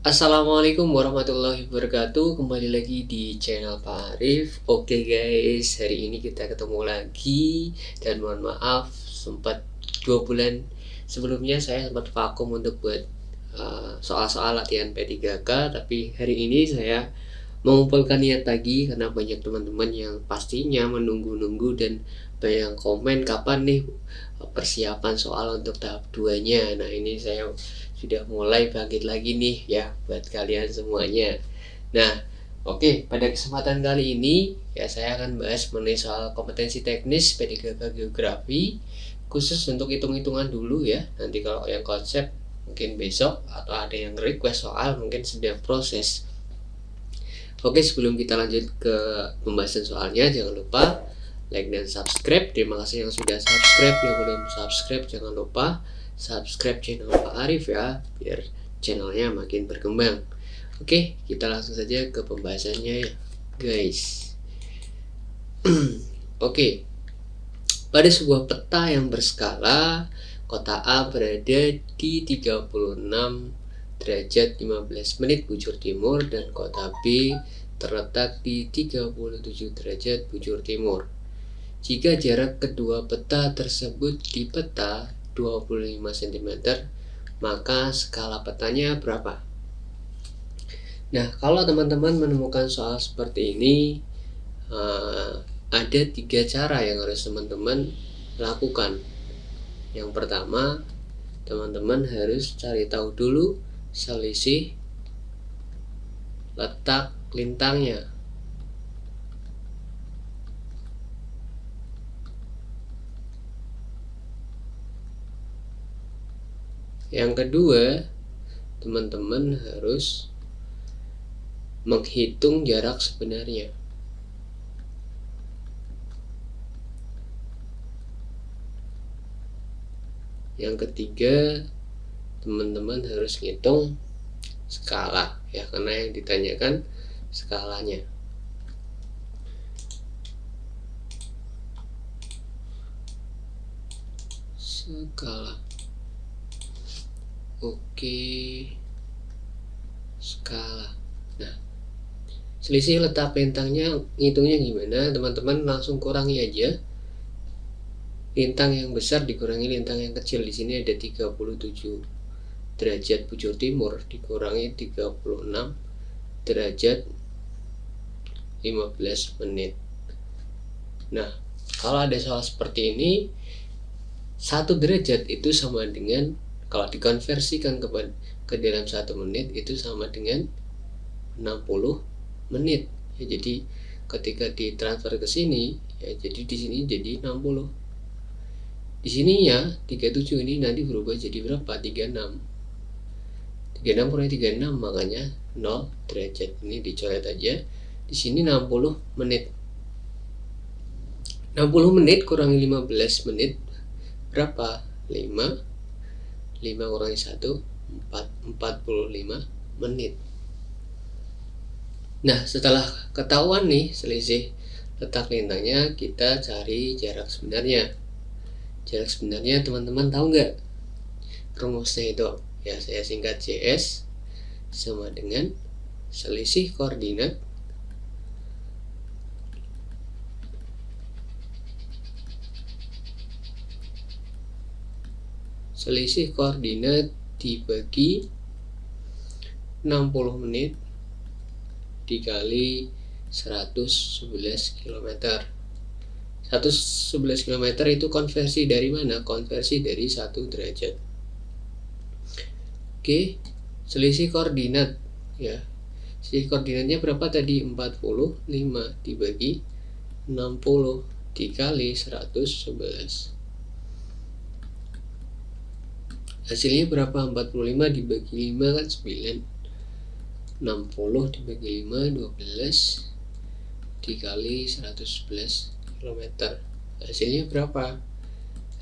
Assalamualaikum warahmatullahi wabarakatuh. Kembali lagi di channel Pak Arif. Oke guys, hari ini kita ketemu lagi. Dan mohon maaf, sempat 2 bulan sebelumnya saya sempat vakum untuk buat soal-soal latihan P3K. Tapi hari ini saya mengumpulkan niat lagi karena banyak teman-teman yang pastinya menunggu-nunggu dan banyak yang komen kapan nih persiapan soal untuk tahap 2-nya. Nah, ini saya sudah mulai bangkit lagi nih ya buat kalian semuanya. Nah, oke, pada kesempatan kali ini ya saya akan bahas mengenai soal kompetensi teknis P3K Geografi khusus untuk hitung-hitungan dulu ya. Nanti kalau yang konsep mungkin besok, atau ada yang request soal mungkin sedang proses. Oke, sebelum kita lanjut ke pembahasan soalnya, jangan lupa like dan subscribe. Terima kasih yang sudah subscribe. Yang belum subscribe, jangan lupa subscribe channel Pak Arif ya, biar channelnya makin berkembang. Oke, kita langsung saja ke pembahasannya ya guys. Oke, pada sebuah peta yang berskala, kota A berada di 36 derajat 15 menit bujur timur dan kota B terletak di 37 derajat bujur timur. Jika jarak kedua peta tersebut di peta 25 cm, maka skala petanya berapa? Nah, kalau teman-teman menemukan soal seperti ini, ada 3 cara yang harus teman-teman lakukan. Yang pertama, teman-teman harus cari tahu dulu selisih letak lintangnya. Yang kedua, teman-teman harus menghitung jarak sebenarnya. Yang ketiga, teman-teman harus ngitung skala ya, karena yang ditanyakan skalanya. Skala. Oke. Skala. Nah, selisih letak lintangnya ngitungnya gimana? Teman-teman langsung kurangi aja. Lintang yang besar dikurangi lintang yang kecil. Di sini ada 37 derajat bujur timur dikurangi 36 derajat 15 menit. Nah, kalau ada soal seperti ini, 1 derajat itu sama dengan, kalau dikonversikan ke dalam 1 menit itu sama dengan 60 menit. Ya, jadi ketika ditransfer ke sini, ya jadi di sini jadi 60. Di sini ya 37 ini nanti berubah jadi berapa? 36. 36 kurangi 36 makanya 0 derajat. Ini dicoret aja. Di sini 60 menit. 60 menit kurangi 15 menit berapa? 5. 5 kurangi 1 45 menit. Nah, setelah ketahuan nih selisih letak lintangnya, kita cari jarak sebenarnya. Jarak sebenarnya teman-teman tahu nggak rumusnya itu? Ya, saya singkat JS sama dengan selisih koordinat dibagi 60 menit dikali 111 km. 111 km itu konversi dari mana? Konversi dari 1 derajat. Oke, selisih koordinat ya. Selisih koordinatnya berapa tadi? 45 dibagi 60 dikali 111. Hasilnya berapa? 45 dibagi 5 kan 9. 60 dibagi 5 12 dikali 111 km. Hasilnya berapa?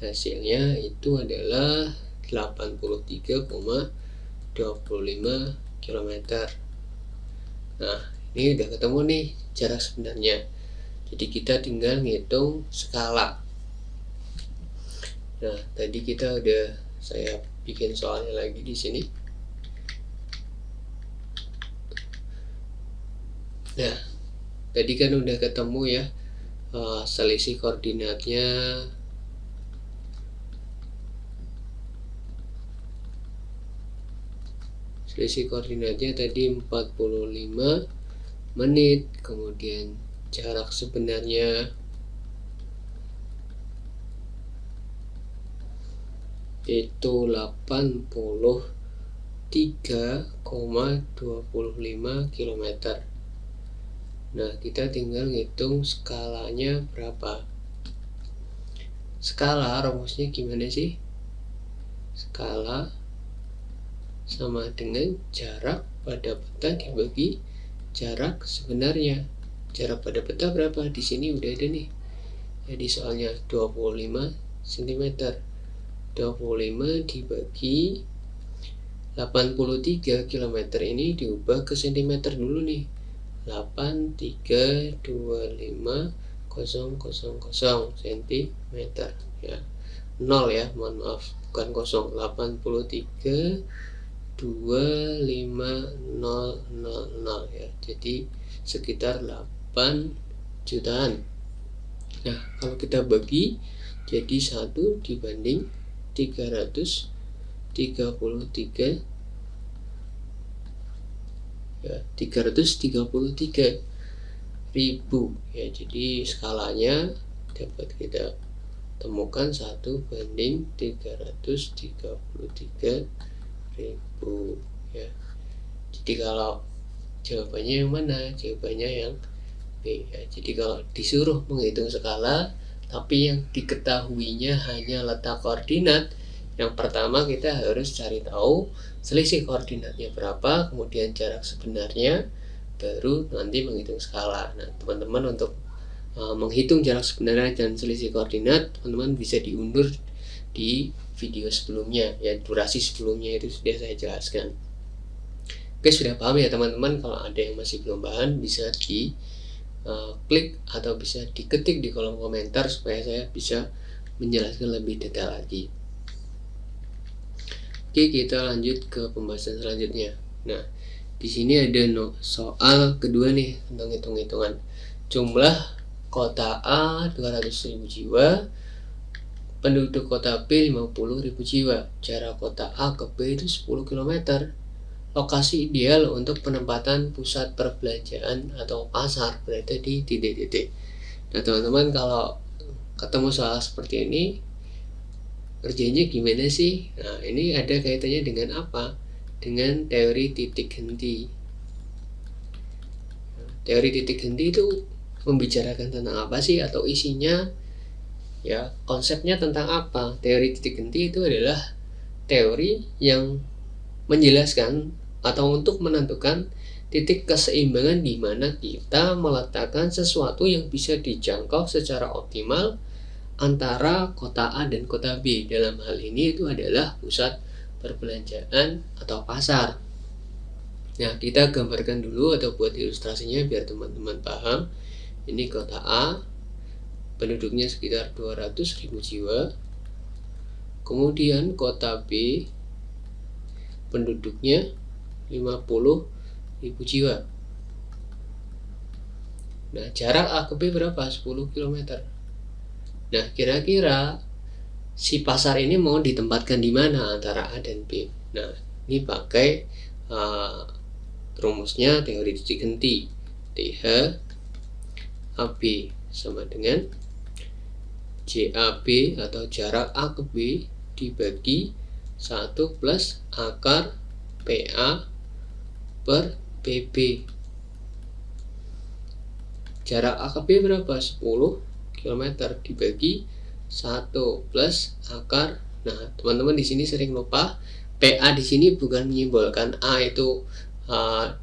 Hasilnya itu adalah 83,25 km. Nah, ini udah ketemu nih jarak sebenarnya. Jadi kita tinggal ngitung skala. Nah, tadi kita udah saya bikin soalnya lagi di sini. Nah, tadi kan udah ketemu ya selisih koordinatnya. Selisih koordinatnya tadi 45 menit, kemudian jarak sebenarnya itu 83,25 km. Nah, kita tinggal ngitung skalanya berapa. Skala rumusnya gimana sih? Skala sama dengan jarak pada peta dibagi jarak sebenarnya. Jarak pada peta berapa? Di sini udah ada nih. Jadi soalnya 25 cm. 25 dibagi 83 km ini diubah ke cm dulu nih. 8325,000 cm ya. 0 ya, mohon maaf, bukan kosong. 832500 ya. Jadi sekitar 8 jutaan. Nah, kalau kita bagi jadi 1 dibanding 333 ya, 333.000 ya. Jadi skalanya dapat kita temukan 1 banding 333.000 ya. Jadi kalau jawabannya yang mana? Jawabannya yang B ya. Jadi kalau disuruh menghitung skala tapi yang diketahuinya hanya letak koordinat, yang pertama kita harus cari tahu selisih koordinatnya berapa, kemudian jarak sebenarnya, baru nanti menghitung skala. Nah, teman-teman untuk menghitung jarak sebenarnya dan selisih koordinat, teman-teman bisa diundur di video sebelumnya ya, durasi sebelumnya itu sudah saya jelaskan. Oke, sudah paham ya teman-teman? Kalau ada yang masih belum paham bisa di klik atau bisa diketik di kolom komentar supaya saya bisa menjelaskan lebih detail lagi. Oke, kita lanjut ke pembahasan selanjutnya. Nah, di sini ada soal kedua nih tentang hitung-hitungan. Jumlah kota A 200.000 jiwa, penduduk kota B 50.000 jiwa. Jarak kota A ke B itu 10 km. Lokasi ideal untuk penempatan pusat perbelanjaan atau pasar berada di titik-titik. Nah, teman-teman kalau ketemu soal seperti ini, kerjanya gimana sih? Nah, ini ada kaitannya dengan apa? Dengan teori titik henti. Teori titik henti itu membicarakan tentang apa sih, atau isinya ya, konsepnya tentang apa? Teori titik henti itu adalah teori yang menjelaskan atau untuk menentukan titik keseimbangan di mana kita meletakkan sesuatu yang bisa dijangkau secara optimal antara kota A dan kota B. Dalam hal ini itu adalah pusat perbelanjaan atau pasar. Nah, kita gambarkan dulu atau buat ilustrasinya biar teman-teman paham. Ini kota A, penduduknya sekitar 200.000 jiwa. Kemudian kota B, penduduknya 50.000 jiwa. Nah, jarak A ke B berapa? 10 km. Nah, kira-kira si pasar ini mau ditempatkan di mana antara A dan B? Nah, ini pakai rumusnya teori titik henti. TH AB sama dengan JAB atau jarak A ke B dibagi 1 plus akar PA per PB. Jarak A ke B berapa? 10 km dibagi 1 plus akar. Nah, teman-teman di sini sering lupa, PA di sini bukan menyimbolkan A itu 200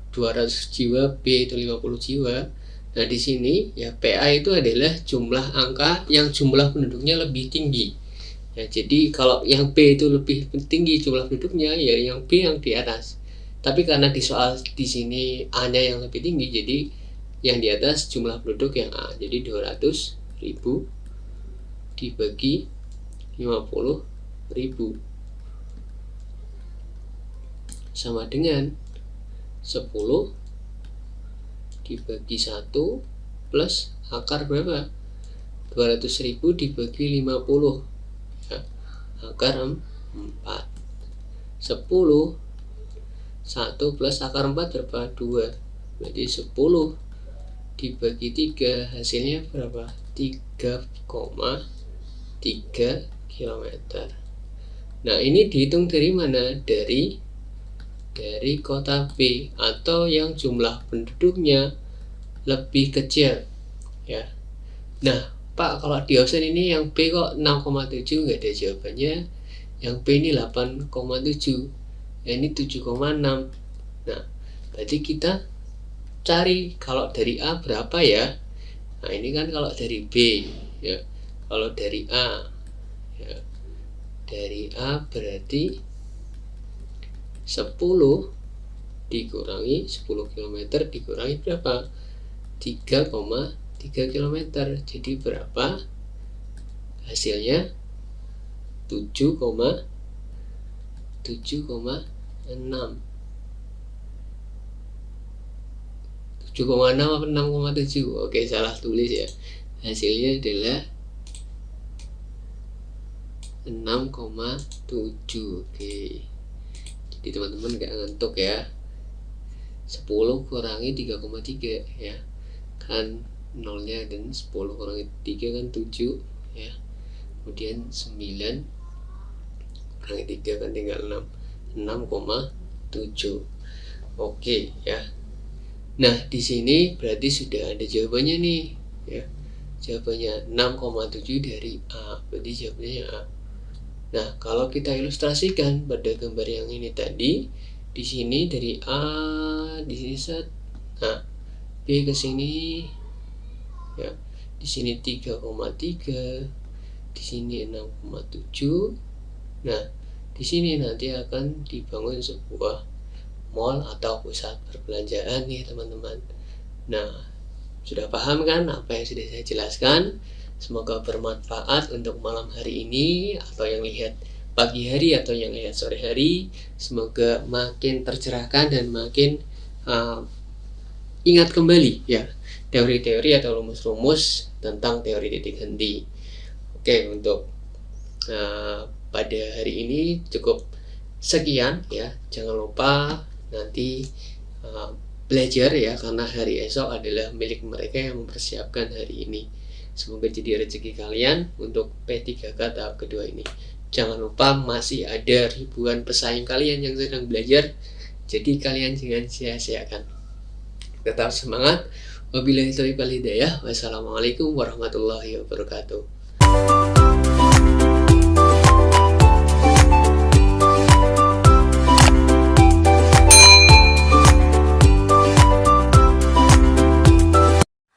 jiwa, B itu 50 jiwa. Nah, di sini ya PA itu adalah jumlah angka yang jumlah penduduknya lebih tinggi. Ya, jadi kalau yang B itu lebih tinggi jumlah penduduknya, ya yang B yang di atas. Tapi karena di soal di sini A-nya yang lebih tinggi, jadi yang di atas jumlah penduduk yang A. Jadi 200.000 dibagi 50.000 sama dengan 10 dibagi 1 plus akar berapa? 200.000 dibagi 50 ya, akar 4. 10 1 plus akar 4 berapa? 2. Berarti 10 dibagi 3 hasilnya berapa? 3,3 km. Nah, ini dihitung dari mana? Dari kota B atau yang jumlah penduduknya lebih kecil ya. Nah, Pak, kalau di option ini yang B kok 6,7 nggak ada jawabannya. Yang B ini 8,7, ini 7,6. Nah, berarti kita cari kalau dari A berapa ya. Nah, ini kan kalau dari B ya. Kalau dari A ya, dari A berarti 10 dikurangi 10 km dikurangi berapa? 3,3 km. Jadi berapa? Hasilnya 7,6. 7,6 apa 6,7? Oke, salah tulis ya. Hasilnya adalah 6,7. Oke. Jadi teman-teman gak ngantuk ya. 10 kurangi 3,3 ya. Kan nolnya, dan 10 kurangi 3 kan 7 ya. Kemudian 9 kurangi 3 kan tinggal 6,7. Oke ya. Nah, di sini berarti sudah ada jawabannya nih ya. Jawabannya 6,7 dari A. Berarti jawabannya A. Nah, kalau kita ilustrasikan pada gambar yang ini tadi, di sini dari A di sini set. Nah, B ke sini ya. Di sini 3,3, di sini 6,7. Nah, di sini nanti akan dibangun sebuah mall atau pusat perbelanjaan nih, teman-teman. Nah, sudah paham kan apa yang sudah saya jelaskan? Semoga bermanfaat untuk malam hari ini, atau yang lihat pagi hari atau yang lihat sore hari. Semoga makin tercerahkan dan makin ingat kembali ya teori-teori atau rumus-rumus tentang teori titik henti. Oke, untuk pada hari ini cukup sekian ya. Jangan lupa nanti belajar ya, karena hari esok adalah milik mereka yang mempersiapkan hari ini. Semoga jadi rezeki kalian untuk P3K tahap kedua ini. Jangan lupa masih ada ribuan pesaing kalian yang sedang belajar, jadi kalian jangan sia-siakan. Tetap semangat. Wabillahi taufiq wal hidayah. Wassalamualaikum warahmatullahi wabarakatuh.